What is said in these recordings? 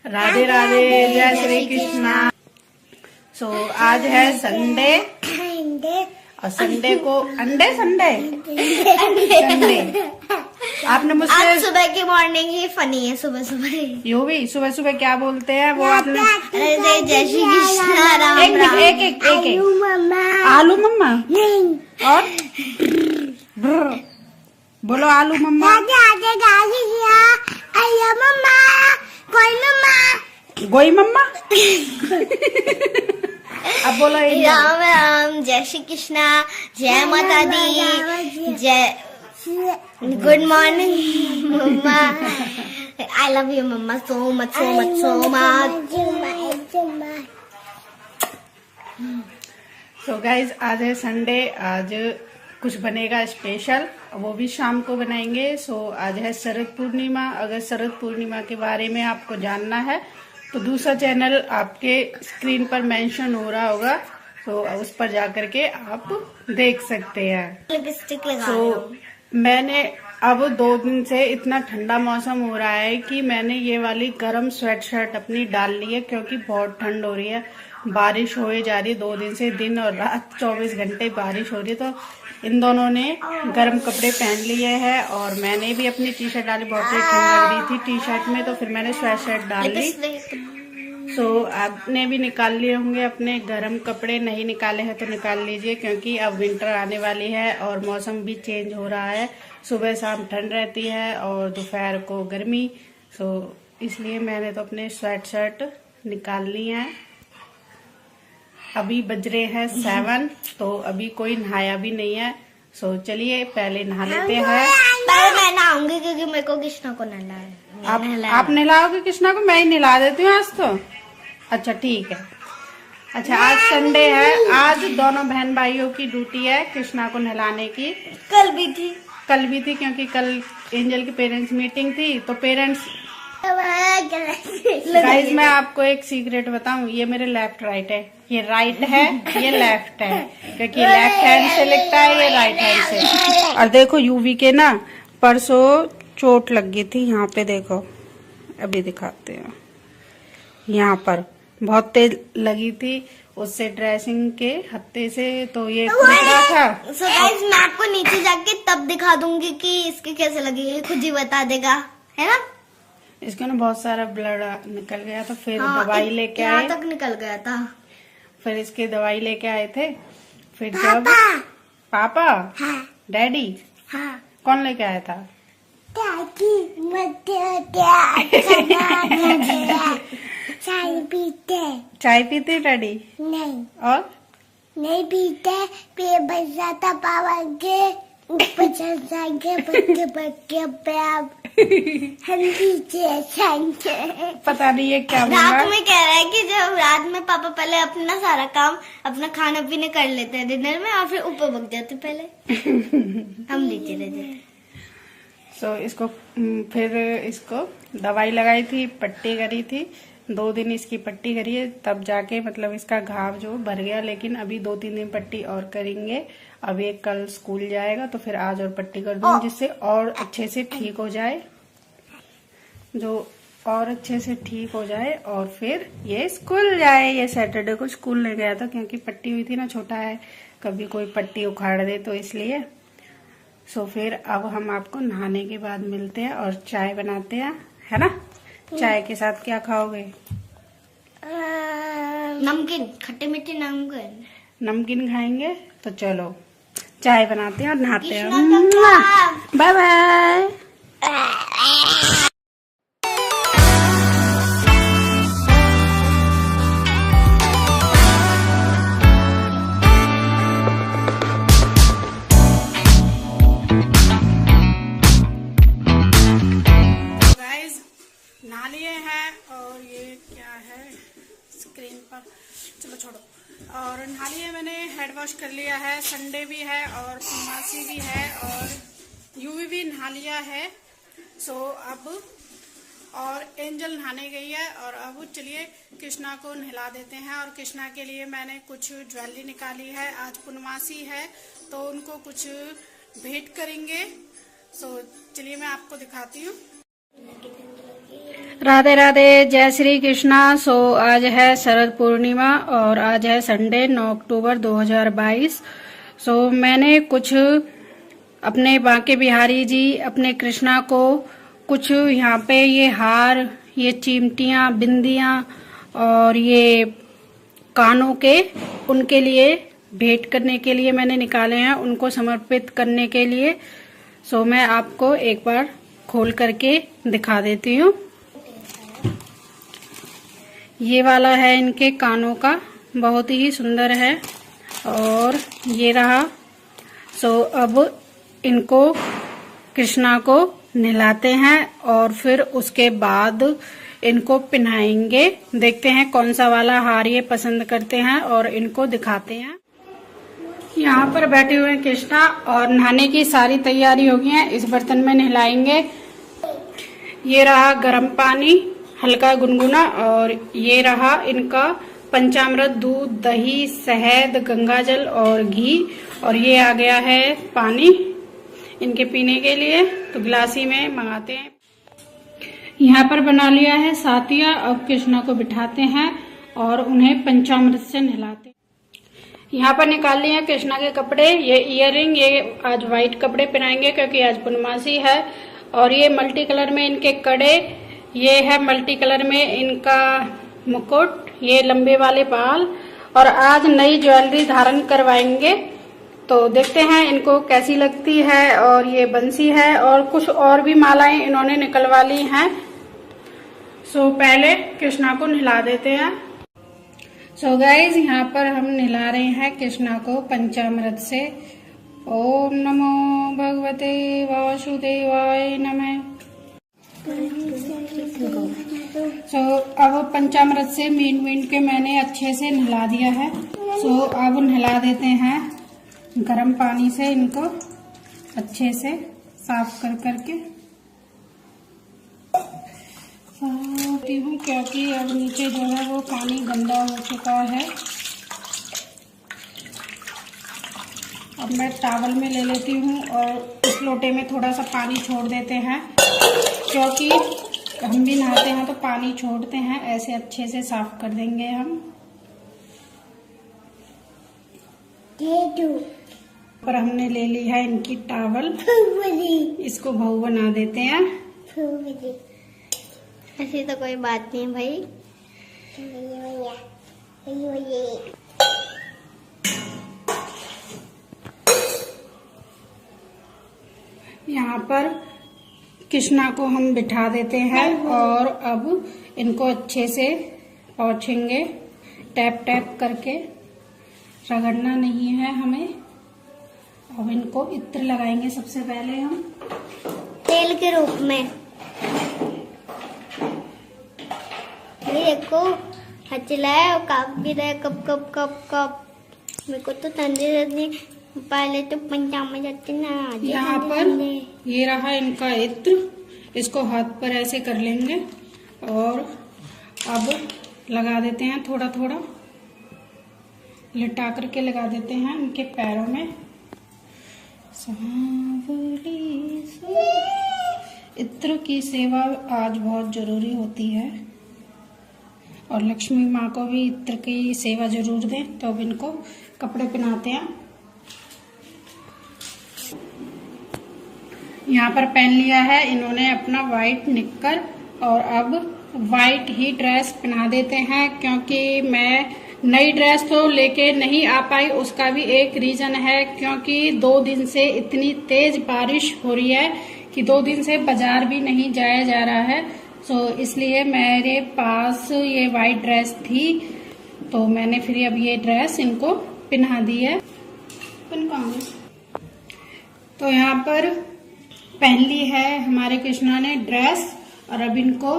राधे राधे, जय श्री कृष्णा। सो आज है संडे और संडे को अंडे संडे आपने मुझसे आज सुबह की मॉर्निंग ही फनी है। सुबह सुबह यू भी सुबह सुबह क्या बोलते हैं वो आपने? अरे जय श्री कृष्णा, राम एक राम। एक आलू मम्मा और बोलो आलू मम्मा। गोई मम्मा। अब बोलो राम राम, जय श्री कृष्णा, जय माता दी, जय गुड मॉर्निंग मम्मा। आई लव यू मम्मा so much so much so much. So guys आज है संडे, आज कुछ बनेगा स्पेशल, वो भी शाम को बनाएंगे। सो आज है शरद पूर्णिमा। अगर शरद पूर्णिमा के बारे में आपको जानना है तो दूसरा चैनल आपके स्क्रीन पर मेंशन हो रहा होगा, तो उस पर जाकर के आप देख सकते हैं। लिपस्टिक लगा तो मैंने अब 2 दिन से इतना ठंडा मौसम हो रहा है कि मैंने ये वाली गर्म स्वेट शर्ट अपनी डाल ली है, क्योंकि बहुत ठंड हो रही है। बारिश होए जा रही है 2 दिन से, दिन और रात 24 घंटे बारिश हो रही है। तो इन दोनों ने गर्म कपड़े पहन लिए हैं और मैंने भी अपनी टी शर्ट डाली। बहुत ही ठंड लग रही थी टी शर्ट में, तो फिर मैंने स्वेट शर्ट डाल ली। सो आपने भी निकाल लिए होंगे अपने गर्म कपड़े, नहीं निकाले हैं तो निकाल लीजिए, क्योंकि अब विंटर आने वाली है और मौसम भी चेंज हो रहा है। सुबह शाम ठंड रहती है और दोपहर को गर्मी। सो इसलिए मैंने तो अपने स्वेट शर्ट निकाल ली हैं। अभी बज रहे हैं 7, तो अभी कोई नहाया भी नहीं है। सो चलिए पहले नहा लेते हैं। पहले मैं नहाऊंगी क्योंकि मेरे को कृष्णा को नहलाना। आप नहलाओगे कृष्णा को? मैं ही नहला देती हूँ आज तो। अच्छा ठीक है। अच्छा आज संडे है, आज दोनों बहन भाइयों की ड्यूटी है कृष्णा को नहलाने की। कल भी थी क्योंकि कल एंजल की पेरेंट्स मीटिंग थी। तो पेरेंट्स गाइस मैं आपको एक सीक्रेट बताऊं, ये मेरे लेफ्ट राइट है, ये राइट है ये लेफ्ट है, क्योंकि लेफ्ट हैंड से लिखता है, ये राइट हैंड से। और देखो यूवी के ना परसों चोट लग गई थी यहाँ पे, देखो अभी दिखाते हैं, यहाँ पर बहुत तेज लगी थी उससे, ड्रेसिंग के हत्थे से, तो ये खुल रहा था। सो गाइस मैं आपको नीचे जाके तब दिखा दूंगी कि इसकी कैसे लगी, ये खुद ही बता देगा, है ना। इसका ना बहुत सारा ब्लड निकल गया था, फिर हाँ, दवाई लेके आए। यहाँ तक निकल गया था। फिर इसके दवाई लेके आए थे। फिर जब पापा हाँ, डैडी हाँ, कौन लेके आया था? चाय पीते डैडी? नहीं और नहीं पीते, पे बच जाता पावर के ऊपर चल जाएंगे बच्चे हम पीछे पता नहीं ये क्या बोल रहा रात है। में कह रहा है कि जब रात में पापा पहले अपना सारा काम, अपना खाना पीने कर लेते हैं डिनर में, और फिर ऊपर भग जाते पहले हम नीचे रह जाते। सो इसको फिर इसको दवाई लगाई थी, पट्टी करी थी, 2 दिन इसकी पट्टी करी है, तब जाके मतलब इसका घाव जो भर गया। लेकिन अभी 2-3 दिन पट्टी और करेंगे। अब ये कल स्कूल जाएगा तो फिर आज और पट्टी कर दूंगी, जिससे और अच्छे से ठीक हो जाए, जो और अच्छे से ठीक हो जाए और फिर ये स्कूल जाए। ये सैटरडे को स्कूल नहीं गया था क्योंकि पट्टी हुई थी ना, छोटा है, कभी कोई पट्टी उखाड़ दे तो इसलिए। सो फिर अब हम आपको नहाने के बाद मिलते हैं और चाय बनाते हैं, है ना। चाय के साथ क्या खाओगे? नमकीन, खट्टे मीठे नमकीन। नमकीन खाएंगे। तो चलो चाय बनाते हैं और नहाते हैं। Krishna bye bye. नहा लिए हैं और ये क्या है स्क्रीन पर, चलो छोड़ो। और नहा लिए, मैंने हेड वॉश कर लिया है, संडे भी है और पूर्णमासी भी है और यूवी भी नहा लिया है। सो अब और एंजल नहाने गई है और अब चलिए कृष्णा को नहला देते हैं। और कृष्णा के लिए मैंने कुछ ज्वेलरी निकाली है, आज पूर्णमासी है तो उनको कुछ भेंट करेंगे। सो चलिए मैं आपको दिखाती हूँ। राधे राधे, जय श्री कृष्णा। सो आज है शरद पूर्णिमा और आज है संडे 9 अक्टूबर 2022। सो मैंने कुछ अपने बांके बिहारी जी, अपने कृष्णा को कुछ यहाँ पे ये हार, ये चिमटियाँ, बिंदियाँ और ये कानों के उनके लिए भेंट करने के लिए मैंने निकाले हैं, उनको समर्पित करने के लिए। सो मैं आपको एक बार खोल करके दिखा देती हूँ। ये वाला है इनके कानों का, बहुत ही सुंदर है। और ये रहा। सो अब इनको कृष्णा को नहलाते हैं और फिर उसके बाद इनको पहनाएंगे। देखते हैं कौन सा वाला हार ये पसंद करते हैं और इनको दिखाते हैं। यहाँ पर बैठे हुए हैं कृष्णा और नहाने की सारी तैयारी हो गई है। इस बर्तन में नहलाएंगे। ये रहा गर्म पानी हल्का गुनगुना और ये रहा इनका पंचामृत, दूध, दही, शहद, गंगाजल और घी। और ये आ गया है पानी इनके पीने के लिए, तो गिलासी में मंगाते हैं। यहाँ पर बना लिया है सातिया। अब कृष्णा को बिठाते हैं और उन्हें पंचामृत से नहलाते हैं। यहाँ पर निकाल लिए हैं कृष्णा के कपड़े। ये इयररिंग, ये आज व्हाइट कपड़े पहनाएंगे क्योंकि आज पूर्णमासी है। और ये मल्टी कलर में इनके कड़े, ये है मल्टी कलर में इनका मुकुट, ये लंबे वाले बाल। और आज नई ज्वेलरी धारण करवाएंगे, तो देखते हैं इनको कैसी लगती है। और ये बंसी है और कुछ और भी मालाएं इन्होंने निकलवा ली हैं। सो पहले कृष्णा को नहला देते हैं। सो गाइज, यहाँ पर हम नहला रहे हैं कृष्णा को पंचामृत से। ओम नमो भगवते वासुदेवाय नमः। सो अब पंचामृत से मीन के मैंने अच्छे से नहला दिया है। सो अब नहला देते हैं गर्म पानी से इनको अच्छे से साफ कर करके साफती हूँ, क्योंकि अब नीचे जो है वो पानी गंदा हो चुका है। अब मैं टॉवल में ले लेती हूँ और इस लोटे में थोड़ा सा पानी छोड़ देते हैं, क्योंकि हम भी नहाते हैं तो पानी छोड़ते हैं। ऐसे अच्छे से साफ कर देंगे हम। पर हमने ले ली है इनकी टॉवल, इसको भऊ बना देते हैं। ऐसी तो कोई बात नहीं भाई। यहाँ पर कृष्णा को हम बिठा देते हैं और अब इनको अच्छे से पोंछेंगे, टैप टैप करके। रगड़ना नहीं है हमें। अब इनको इत्र लगाएंगे सबसे पहले हम तेल के रूप में। ये देखो हाथ चलाया और काप भी रहा है, कप कप कप कप। मेरे को तो तंदूरी पहले तो पंचामृत ना। यहाँ पर ये रहा इनका इत्र, इसको हाथ पर ऐसे कर लेंगे और अब लगा देते हैं थोड़ा थोड़ा, लिटा करके लगा देते हैं इनके पैरों में। इत्र की सेवा आज बहुत जरूरी होती है और लक्ष्मी माँ को भी इत्र की सेवा जरूर दें। तो अब इनको कपड़े पहनाते हैं। यहाँ पर पहन लिया है इन्होंने अपना व्हाइट निक्कर और अब व्हाइट ही ड्रेस पहना देते हैं, क्योंकि मैं नई ड्रेस तो लेके नहीं आ पाई। उसका भी एक रीजन है, क्योंकि 2 दिन से इतनी तेज बारिश हो रही है कि 2 दिन से बाजार भी नहीं जाया जा रहा है। सो इसलिए मेरे पास ये व्हाइट ड्रेस थी, तो मैंने फिर अब ये ड्रेस इनको पहना दी है। तो यहाँ पर पहन ली है हमारे कृष्णा ने ड्रेस और अब इनको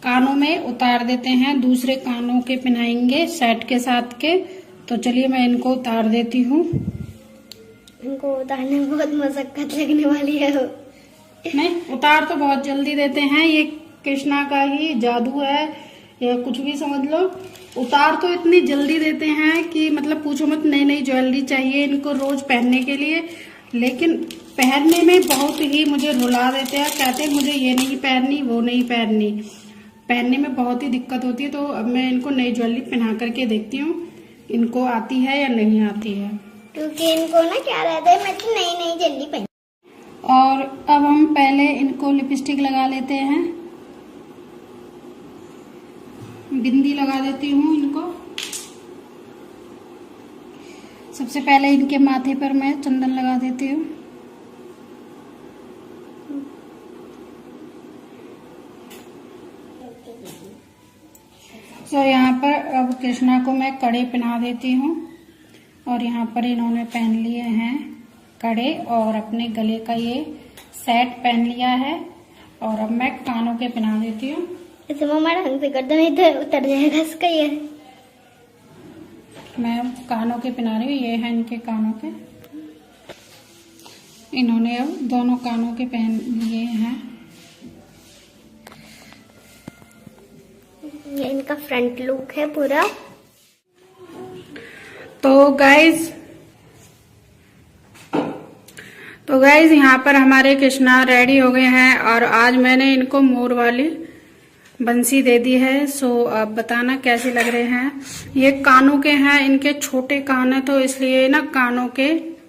कानों में उतार देते हैं। दूसरे कानों के पहनाएंगे सेट के साथ के। तो चलिए मैं इनको उतार देती हूँ। इनको उतारने में बहुत मशक्कत लगने वाली है। नहीं, उतार तो बहुत जल्दी देते हैं। ये कृष्णा का ही जादू है या कुछ भी समझ लो। उतार तो इतनी जल्दी देते हैं कि मतलब पूछो मत। नई नई ज्वेलरी चाहिए इनको रोज पहनने के लिए, लेकिन पहनने में बहुत ही मुझे रुला देते हैं। कहते हैं मुझे ये नहीं पहननी, वो नहीं पहननी। पहनने में बहुत ही दिक्कत होती है। तो अब मैं इनको नई ज्वेलरी पहना करके देखती हूँ इनको आती है या नहीं आती है, क्योंकि इनको ना क्या रहता है, मैं तो नई नई ज्वेलरी पहन। और अब हम पहले इनको लिपस्टिक लगा लेते हैं। बिंदी लगा देती हूँ इनको। सबसे पहले इनके माथे पर मैं चंदन लगा देती हूँ। तो यहाँ पर अब कृष्णा को मैं कड़े पहना देती हूँ, और यहाँ पर इन्होंने पहन लिए हैं कड़े, और अपने गले का ये सेट पहन लिया है। और अब मैं कानों के पहना देती हूँ। ऐसे मम्मा ढंग से कर दो, नहीं तो उतर जाएगा इसका ये। मैं कानों के पहना रही हूँ, ये है इनके कानों के। इन्होंने अब दोनों कानों के पहन लिए हैं। ये इनका फ्रंट लुक है पूरा। तो गाइज यहाँ पर हमारे कृष्णा रेडी हो गए हैं, और आज मैंने इनको मोर वाली बंसी दे दी है। सो अब बताना कैसे लग रहे हैं। ये कानों के हैं, इनके छोटे कान है, तो इसलिए ना कानों के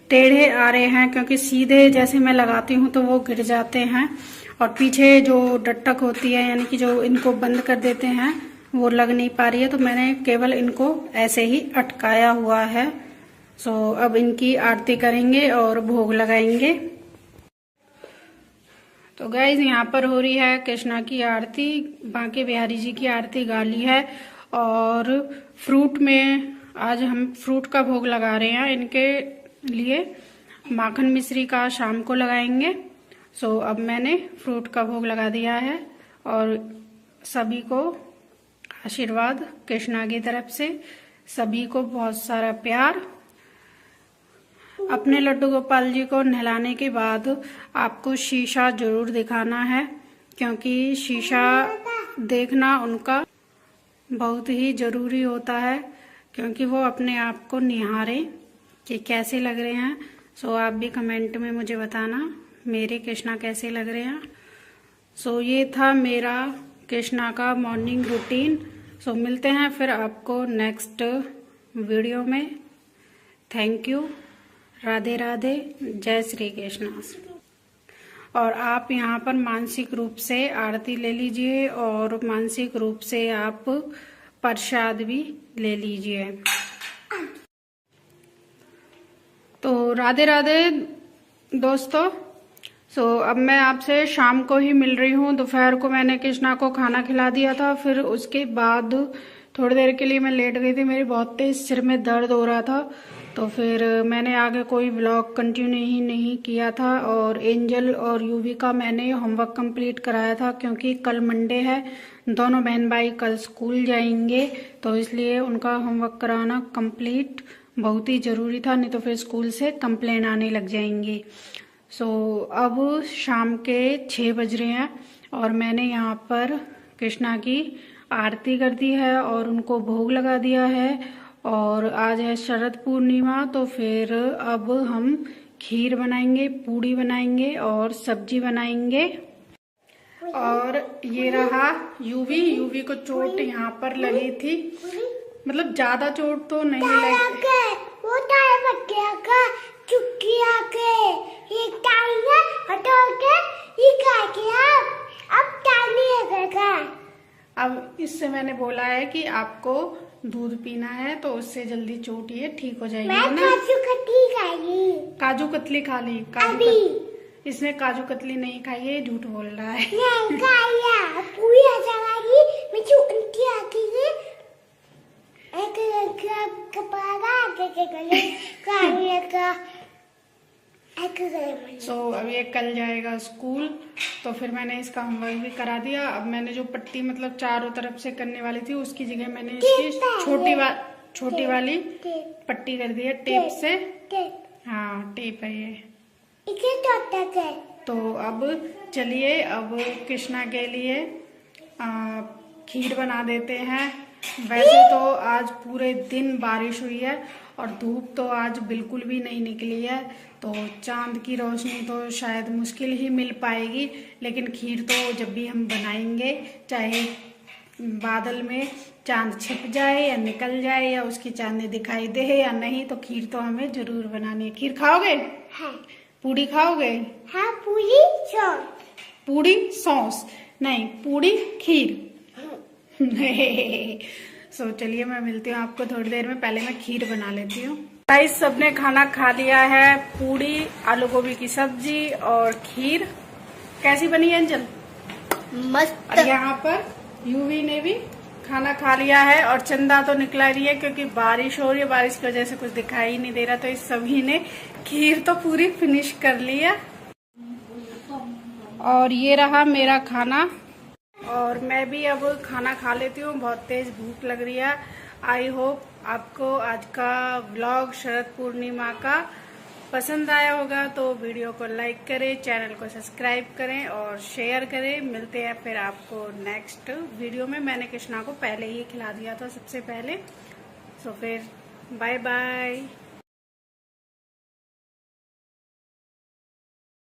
टेढ़े आ रहे हैं, क्योंकि सीधे जैसे मैं लगाती हूँ तो वो गिर जाते हैं, और पीछे जो डटक होती है यानी कि जो इनको बंद कर देते हैं वो लग नहीं पा रही है। तो मैंने केवल इनको ऐसे ही अटकाया हुआ है। सो अब इनकी आरती करेंगे और भोग लगाएंगे। तो गाइज यहाँ पर हो रही है कृष्णा की आरती, बांके बिहारी जी की आरती गा ली है, और फ्रूट में आज हम फ्रूट का भोग लगा रहे हैं इनके लिए। माखन मिश्री का शाम को लगाएंगे। सो अब मैंने फ्रूट का भोग लगा दिया है, और सभी को आशीर्वाद कृष्णा की तरफ से, सभी को बहुत सारा प्यार। अपने लड्डू गोपाल जी को नहलाने के बाद आपको शीशा जरूर दिखाना है, क्योंकि शीशा देखना उनका बहुत ही जरूरी होता है, क्योंकि वो अपने आप को निहारें कि कैसे लग रहे हैं। सो आप भी कमेंट में मुझे बताना मेरे कृष्णा कैसे लग रहे हैं। सो ये था मेरा कृष्णा का मॉर्निंग रूटीन। सो मिलते हैं फिर आपको नेक्स्ट वीडियो में। Thank you. राधे राधे, जय श्री कृष्ण। और आप यहाँ पर मानसिक रूप से आरती ले लीजिए, और मानसिक रूप से आप प्रसाद भी ले लीजिए। तो राधे राधे दोस्तों। सो अब मैं आपसे शाम को ही मिल रही हूँ। दोपहर को मैंने कृष्णा को खाना खिला दिया था, फिर उसके बाद थोड़ी देर के लिए मैं लेट गई थी, मेरी बहुत तेज सिर में दर्द हो रहा था। तो फिर मैंने आगे कोई व्लॉग कंटिन्यू ही नहीं किया था। और एंजल और यूवी का मैंने होमवर्क कंप्लीट कराया था, क्योंकि कल मंडे है, दोनों बहन भाई कल स्कूल जाएंगे, तो इसलिए उनका होमवर्क कराना कंप्लीट बहुत ही ज़रूरी था, नहीं तो फिर स्कूल से कंप्लेन आने लग जाएंगी। सो अब शाम के 6 बज रहे हैं, और मैंने यहाँ पर कृष्णा की आरती कर दी है और उनको भोग लगा दिया है। और आज है शरद पूर्णिमा, तो फिर अब हम खीर बनाएंगे, पूड़ी बनाएंगे और सब्जी बनाएंगे। और ये रहा यूवी को चोट यहाँ पर लगी थी, मतलब ज्यादा चोट तो नहीं लगी। वो टायर फट गया का, चुक्की आके ये टायर हटा के ये क्या किया, अब टायर नहीं है। अब इससे मैंने बोला है कि आपको दूध पीना है, तो उससे जल्दी चोट ये ठीक हो जाएगी। मैं काजू कतली खाई। काजू कतली खा ली? इसने काजू कतली नहीं खाई है, झूठ बोल रहा है। नहीं खाया, पूरी चलाई मैं चुकंती आती है, एक कपड़ा के गले खाने का। सो अब ये कल जाएगा स्कूल, तो फिर मैंने इसका होमवर्क भी करा दिया। अब मैंने जो पट्टी मतलब चारों तरफ से करने वाली थी, उसकी जगह मैंने इसकी छोटी वाली पट्टी कर दी है टेप से। हाँ टेप है ये। तो अब चलिए, अब कृष्णा के लिए खीर बना देते हैं। वैसे तो आज पूरे दिन बारिश हुई है, और धूप तो आज बिल्कुल भी नहीं निकली है, तो चांद की रोशनी तो शायद मुश्किल ही मिल पाएगी। लेकिन खीर तो जब भी हम बनाएंगे, चाहे बादल में चांद छिप जाए या निकल जाए या उसकी चांदनी दिखाई दे या नहीं, तो खीर तो हमें जरूर बनानी है। खीर खाओगे? हाँ। पूड़ी खाओगे? हाँ, पूरी सॉस। पूड़ी सॉस नहीं, पूड़ी खीर। सो चलिए मैं मिलती हूँ आपको थोड़ी देर में, पहले मैं खीर बना लेती हूँ। गाइस सबने खाना खा लिया है, पूड़ी, आलू गोभी की सब्जी और खीर। कैसी बनी है अंजल? मस्त। और यहाँ पर यूवी ने भी खाना खा लिया है और चंदा तो निकला नहीं है क्योंकि बारिश हो रही है, बारिश की वजह से कुछ दिखाई नहीं दे रहा। तो इस सभी ने खीर तो पूरी फिनिश कर ली है। और ये रहा मेरा खाना और मैं भी अब खाना खा लेती हूँ, बहुत तेज भूख लग रही है। आई होप आपको आज का व्लॉग शरद पूर्णिमा का पसंद आया होगा, तो वीडियो को लाइक करें, चैनल को सब्सक्राइब करें और शेयर करें। मिलते हैं फिर आपको नेक्स्ट वीडियो में। मैंने कृष्णा को पहले ही खिला दिया था सबसे पहले। सो फिर बाय बाय।